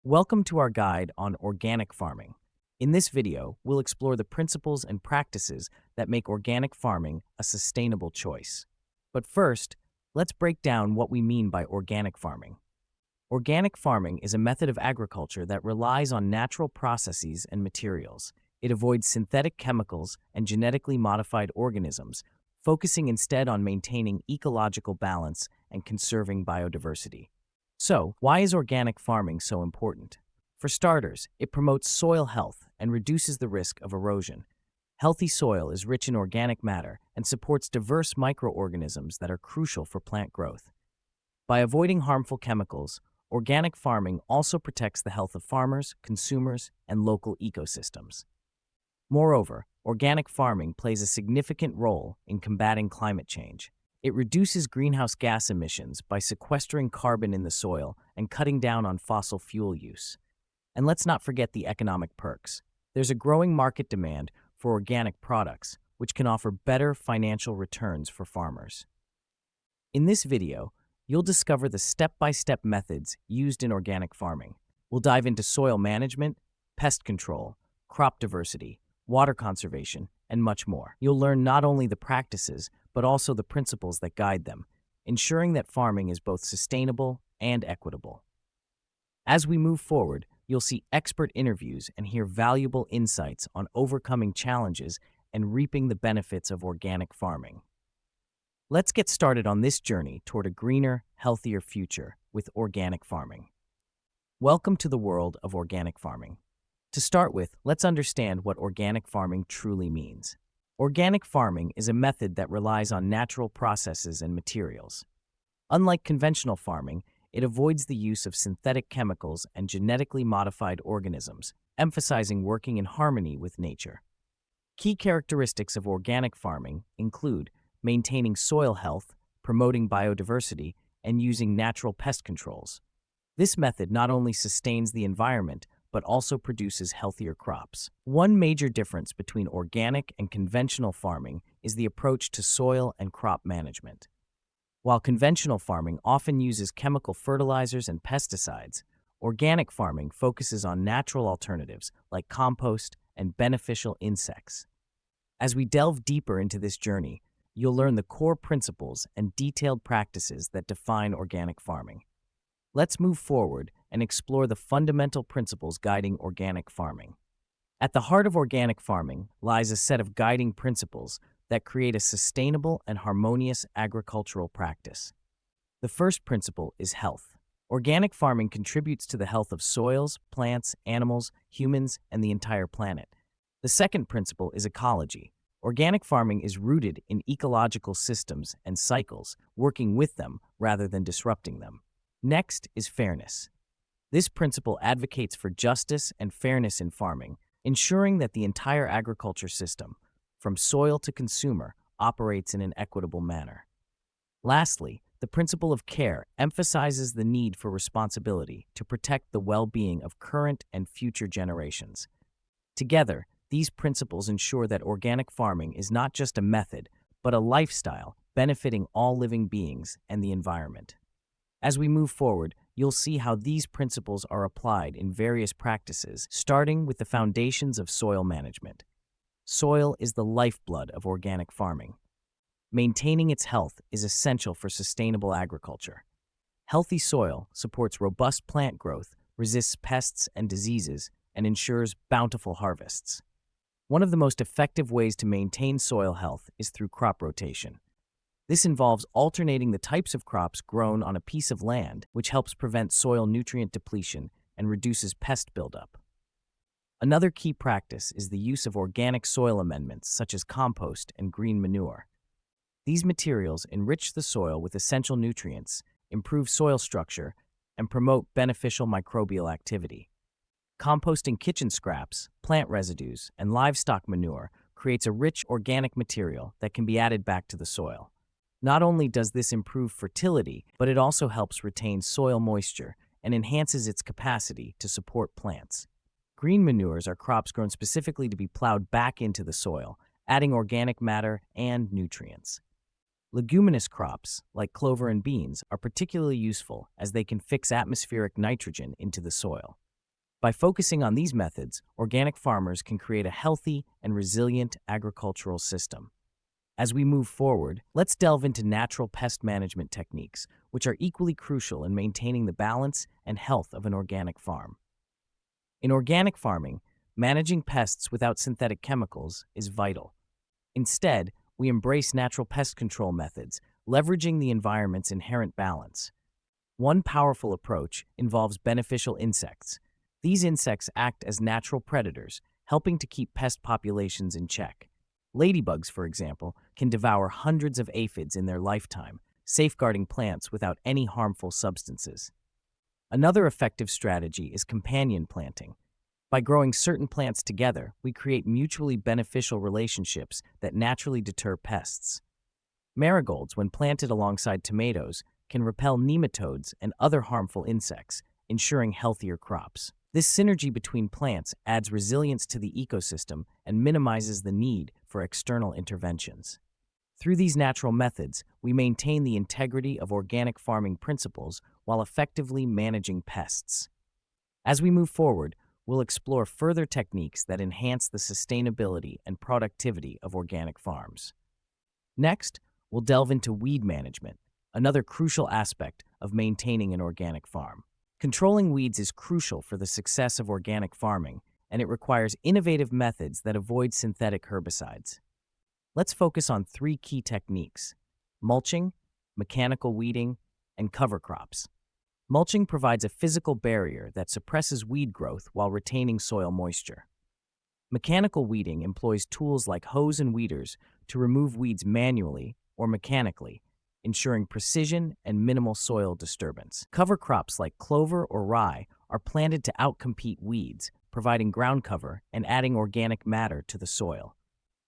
Welcome to our guide on organic farming. In this video, we'll explore the principles and practices that make organic farming a sustainable choice. But first, let's break down what we mean by organic farming. Organic farming is a method of agriculture that relies on natural processes and materials. It avoids synthetic chemicals and genetically modified organisms, focusing instead on maintaining ecological balance and conserving biodiversity. So, why is organic farming so important? For starters, it promotes soil health and reduces the risk of erosion. Healthy soil is rich in organic matter and supports diverse microorganisms that are crucial for plant growth. By avoiding harmful chemicals, organic farming also protects the health of farmers, consumers, and local ecosystems. Moreover, organic farming plays a significant role in combating climate change. It reduces greenhouse gas emissions by sequestering carbon in the soil and cutting down on fossil fuel use. And let's not forget the economic perks. There's a growing market demand for organic products, which can offer better financial returns for farmers. In this video, you'll discover the step-by-step methods used in organic farming. We'll dive into soil management, pest control, crop diversity, water conservation, and much more. You'll learn not only the practices, but also the principles that guide them, ensuring that farming is both sustainable and equitable. As we move forward, you'll see expert interviews and hear valuable insights on overcoming challenges and reaping the benefits of organic farming. Let's get started on this journey toward a greener, healthier future with organic farming. Welcome to the world of organic farming. To start with, let's understand what organic farming truly means. Organic farming is a method that relies on natural processes and materials. Unlike conventional farming, it avoids the use of synthetic chemicals and genetically modified organisms, emphasizing working in harmony with nature. Key characteristics of organic farming include maintaining soil health, promoting biodiversity, and using natural pest controls. This method not only sustains the environment, but also produces healthier crops. One major difference between organic and conventional farming is the approach to soil and crop management. While conventional farming often uses chemical fertilizers and pesticides, organic farming focuses on natural alternatives like compost and beneficial insects. As we delve deeper into this journey, you'll learn the core principles and detailed practices that define organic farming. Let's move forward and explore the fundamental principles guiding organic farming. At the heart of organic farming lies a set of guiding principles that create a sustainable and harmonious agricultural practice. The first principle is health. Organic farming contributes to the health of soils, plants, animals, humans, and the entire planet. The second principle is ecology. Organic farming is rooted in ecological systems and cycles, working with them rather than disrupting them. Next is fairness. This principle advocates for justice and fairness in farming, ensuring that the entire agriculture system, from soil to consumer, operates in an equitable manner. Lastly, the principle of care emphasizes the need for responsibility to protect the well-being of current and future generations. Together, these principles ensure that organic farming is not just a method, but a lifestyle benefiting all living beings and the environment. As we move forward, you'll see how these principles are applied in various practices, starting with the foundations of soil management. Soil is the lifeblood of organic farming. Maintaining its health is essential for sustainable agriculture. Healthy soil supports robust plant growth, resists pests and diseases, and ensures bountiful harvests. One of the most effective ways to maintain soil health is through crop rotation. This involves alternating the types of crops grown on a piece of land, which helps prevent soil nutrient depletion and reduces pest buildup. Another key practice is the use of organic soil amendments such as compost and green manure. These materials enrich the soil with essential nutrients, improve soil structure, and promote beneficial microbial activity. Composting kitchen scraps, plant residues, and livestock manure creates a rich organic material that can be added back to the soil. Not only does this improve fertility, but it also helps retain soil moisture and enhances its capacity to support plants. Green manures are crops grown specifically to be plowed back into the soil, adding organic matter and nutrients. Leguminous crops, like clover and beans, are particularly useful as they can fix atmospheric nitrogen into the soil. By focusing on these methods, organic farmers can create a healthy and resilient agricultural system. As we move forward, let's delve into natural pest management techniques, which are equally crucial in maintaining the balance and health of an organic farm. In organic farming, managing pests without synthetic chemicals is vital. Instead, we embrace natural pest control methods, leveraging the environment's inherent balance. One powerful approach involves beneficial insects. These insects act as natural predators, helping to keep pest populations in check. Ladybugs, for example, can devour hundreds of aphids in their lifetime, safeguarding plants without any harmful substances. Another effective strategy is companion planting. By growing certain plants together, we create mutually beneficial relationships that naturally deter pests. Marigolds, when planted alongside tomatoes, can repel nematodes and other harmful insects, ensuring healthier crops. This synergy between plants adds resilience to the ecosystem and minimizes the need for external interventions. Through these natural methods, we maintain the integrity of organic farming principles while effectively managing pests. As we move forward, we'll explore further techniques that enhance the sustainability and productivity of organic farms. Next, we'll delve into weed management, another crucial aspect of maintaining an organic farm. Controlling weeds is crucial for the success of organic farming, and it requires innovative methods that avoid synthetic herbicides. Let's focus on three key techniques: mulching, mechanical weeding, and cover crops. Mulching provides a physical barrier that suppresses weed growth while retaining soil moisture. Mechanical weeding employs tools like hoes and weeders to remove weeds manually or mechanically, ensuring precision and minimal soil disturbance. Cover crops like clover or rye are planted to outcompete weeds, providing ground cover and adding organic matter to the soil.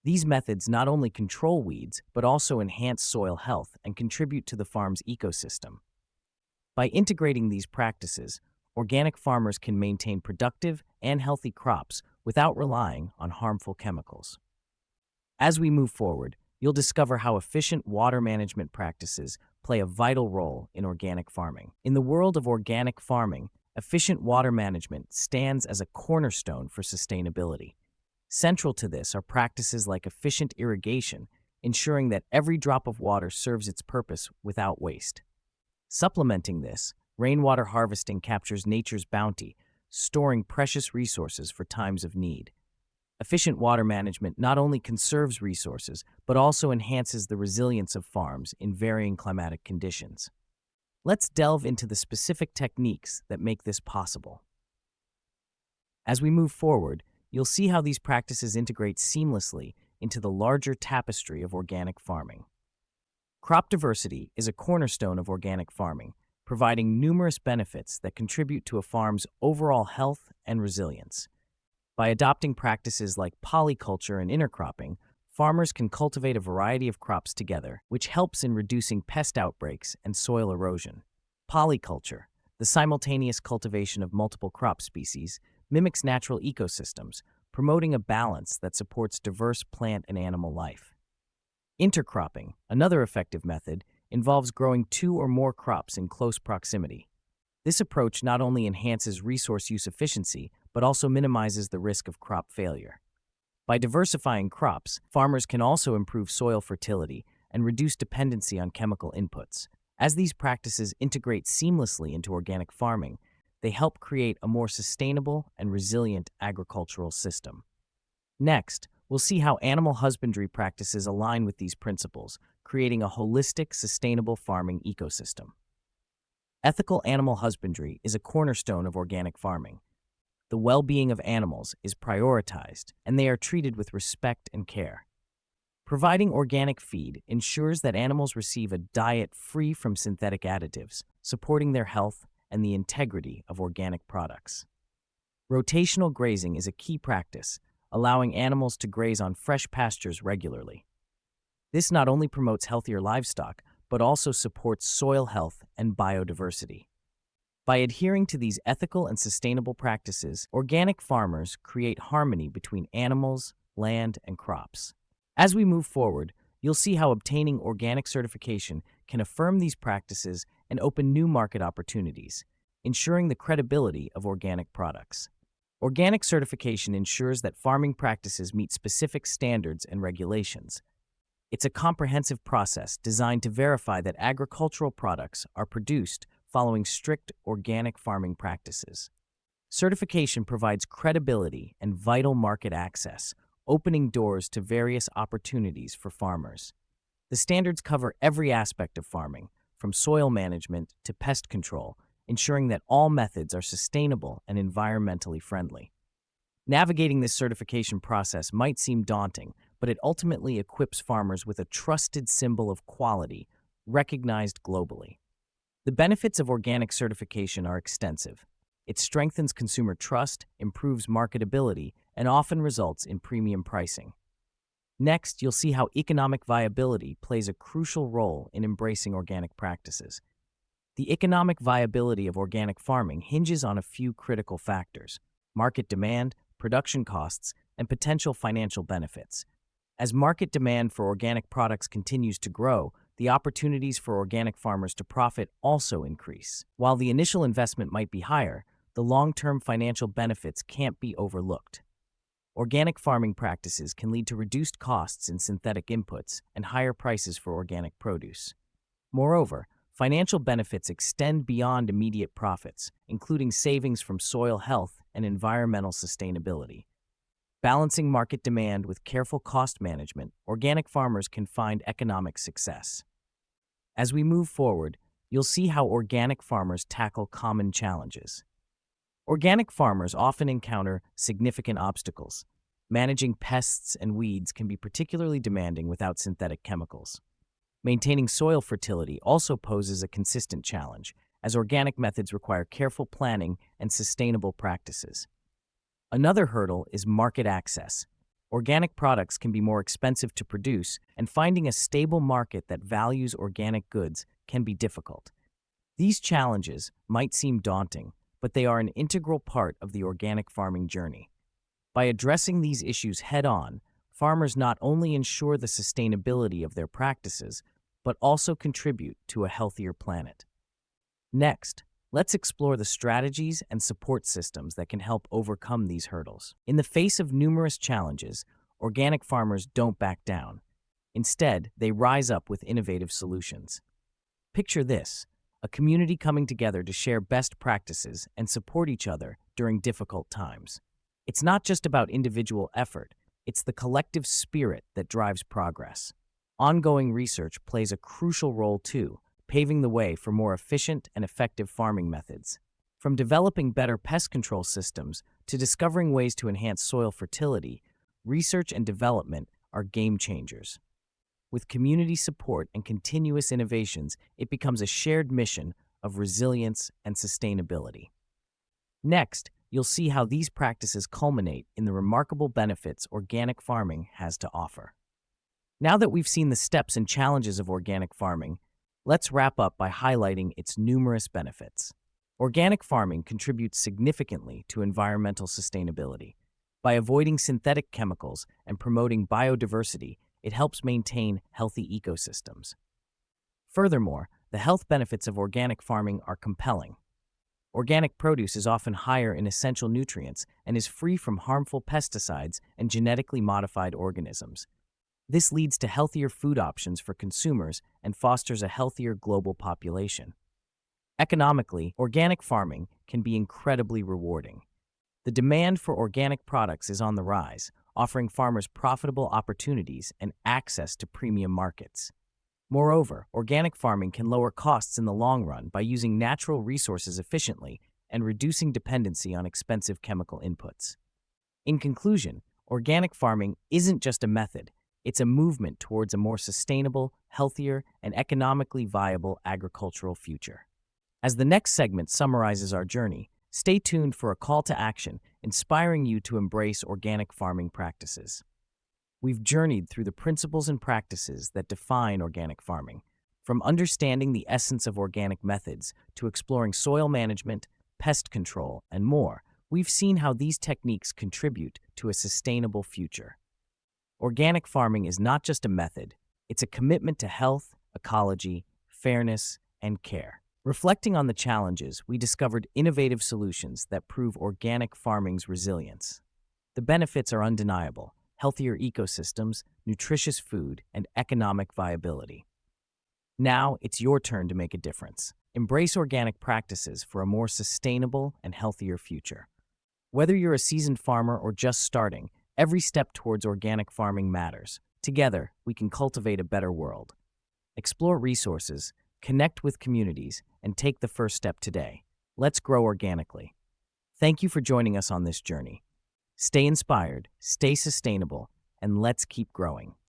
These methods not only control weeds, but also enhance soil health and contribute to the farm's ecosystem. By integrating these practices, organic farmers can maintain productive and healthy crops without relying on harmful chemicals. As we move forward, you'll discover how efficient water management practices play a vital role in organic farming. In the world of organic farming, efficient water management stands as a cornerstone for sustainability. Central to this are practices like efficient irrigation, ensuring that every drop of water serves its purpose without waste. Supplementing this, rainwater harvesting captures nature's bounty, storing precious resources for times of need. Efficient water management not only conserves resources, but also enhances the resilience of farms in varying climatic conditions. Let's delve into the specific techniques that make this possible. As we move forward, you'll see how these practices integrate seamlessly into the larger tapestry of organic farming. Crop diversity is a cornerstone of organic farming, providing numerous benefits that contribute to a farm's overall health and resilience. By adopting practices like polyculture and intercropping, farmers can cultivate a variety of crops together, which helps in reducing pest outbreaks and soil erosion. Polyculture, the simultaneous cultivation of multiple crop species, mimics natural ecosystems, promoting a balance that supports diverse plant and animal life. Intercropping, another effective method, involves growing two or more crops in close proximity. This approach not only enhances resource use efficiency, but also minimizes the risk of crop failure. By diversifying crops, farmers can also improve soil fertility and reduce dependency on chemical inputs. As these practices integrate seamlessly into organic farming, they help create a more sustainable and resilient agricultural system. Next, we'll see how animal husbandry practices align with these principles, creating a holistic, sustainable farming ecosystem. Ethical animal husbandry is a cornerstone of organic farming. The well-being of animals is prioritized, and they are treated with respect and care. Providing organic feed ensures that animals receive a diet free from synthetic additives, supporting their health and the integrity of organic products. Rotational grazing is a key practice, allowing animals to graze on fresh pastures regularly. This not only promotes healthier livestock, but also supports soil health and biodiversity. By adhering to these ethical and sustainable practices, organic farmers create harmony between animals, land, and crops. As we move forward, you'll see how obtaining organic certification can affirm these practices and open new market opportunities, ensuring the credibility of organic products. Organic certification ensures that farming practices meet specific standards and regulations. It's a comprehensive process designed to verify that agricultural products are produced following strict organic farming practices. Certification provides credibility and vital market access, opening doors to various opportunities for farmers. The standards cover every aspect of farming, from soil management to pest control, ensuring that all methods are sustainable and environmentally friendly. Navigating this certification process might seem daunting, but it ultimately equips farmers with a trusted symbol of quality, recognized globally. The benefits of organic certification are extensive. It strengthens consumer trust, improves marketability, and often results in premium pricing. Next, you'll see how economic viability plays a crucial role in embracing organic practices. The economic viability of organic farming hinges on a few critical factors: market demand, production costs, and potential financial benefits. As market demand for organic products continues to grow, the opportunities for organic farmers to profit also increase. While the initial investment might be higher, the long-term financial benefits can't be overlooked. Organic farming practices can lead to reduced costs in synthetic inputs and higher prices for organic produce. Moreover, financial benefits extend beyond immediate profits, including savings from soil health and environmental sustainability. Balancing market demand with careful cost management, organic farmers can find economic success. As we move forward, you'll see how organic farmers tackle common challenges. Organic farmers often encounter significant obstacles. Managing pests and weeds can be particularly demanding without synthetic chemicals. Maintaining soil fertility also poses a consistent challenge, as organic methods require careful planning and sustainable practices. Another hurdle is market access. Organic products can be more expensive to produce, and finding a stable market that values organic goods can be difficult. These challenges might seem daunting, but they are an integral part of the organic farming journey. By addressing these issues head-on, farmers not only ensure the sustainability of their practices, but also contribute to a healthier planet. Next, let's explore the strategies and support systems that can help overcome these hurdles. In the face of numerous challenges, organic farmers don't back down. Instead, they rise up with innovative solutions. Picture this: a community coming together to share best practices and support each other during difficult times. It's not just about individual effort, it's the collective spirit that drives progress. Ongoing research plays a crucial role too, paving the way for more efficient and effective farming methods. From developing better pest control systems to discovering ways to enhance soil fertility, research and development are game changers. With community support and continuous innovations, it becomes a shared mission of resilience and sustainability. Next, you'll see how these practices culminate in the remarkable benefits organic farming has to offer. Now that we've seen the steps and challenges of organic farming, let's wrap up by highlighting its numerous benefits. Organic farming contributes significantly to environmental sustainability. By avoiding synthetic chemicals and promoting biodiversity, it helps maintain healthy ecosystems. Furthermore, the health benefits of organic farming are compelling. Organic produce is often higher in essential nutrients and is free from harmful pesticides and genetically modified organisms. This leads to healthier food options for consumers and fosters a healthier global population. Economically, organic farming can be incredibly rewarding. The demand for organic products is on the rise, offering farmers profitable opportunities and access to premium markets. Moreover, organic farming can lower costs in the long run by using natural resources efficiently and reducing dependency on expensive chemical inputs. In conclusion, organic farming isn't just a method, it's a movement towards a more sustainable, healthier, and economically viable agricultural future. As the next segment summarizes our journey, stay tuned for a call to action inspiring you to embrace organic farming practices. We've journeyed through the principles and practices that define organic farming, from understanding the essence of organic methods to exploring soil management, pest control, and more. We've seen how these techniques contribute to a sustainable future. Organic farming is not just a method, it's a commitment to health, ecology, fairness, and care. Reflecting on the challenges, we discovered innovative solutions that prove organic farming's resilience. The benefits are undeniable: healthier ecosystems, nutritious food, and economic viability. Now, it's your turn to make a difference. Embrace organic practices for a more sustainable and healthier future. Whether you're a seasoned farmer or just starting, every step towards organic farming matters. Together, we can cultivate a better world. Explore resources, connect with communities, and take the first step today. Let's grow organically. Thank you for joining us on this journey. Stay inspired, stay sustainable, and let's keep growing.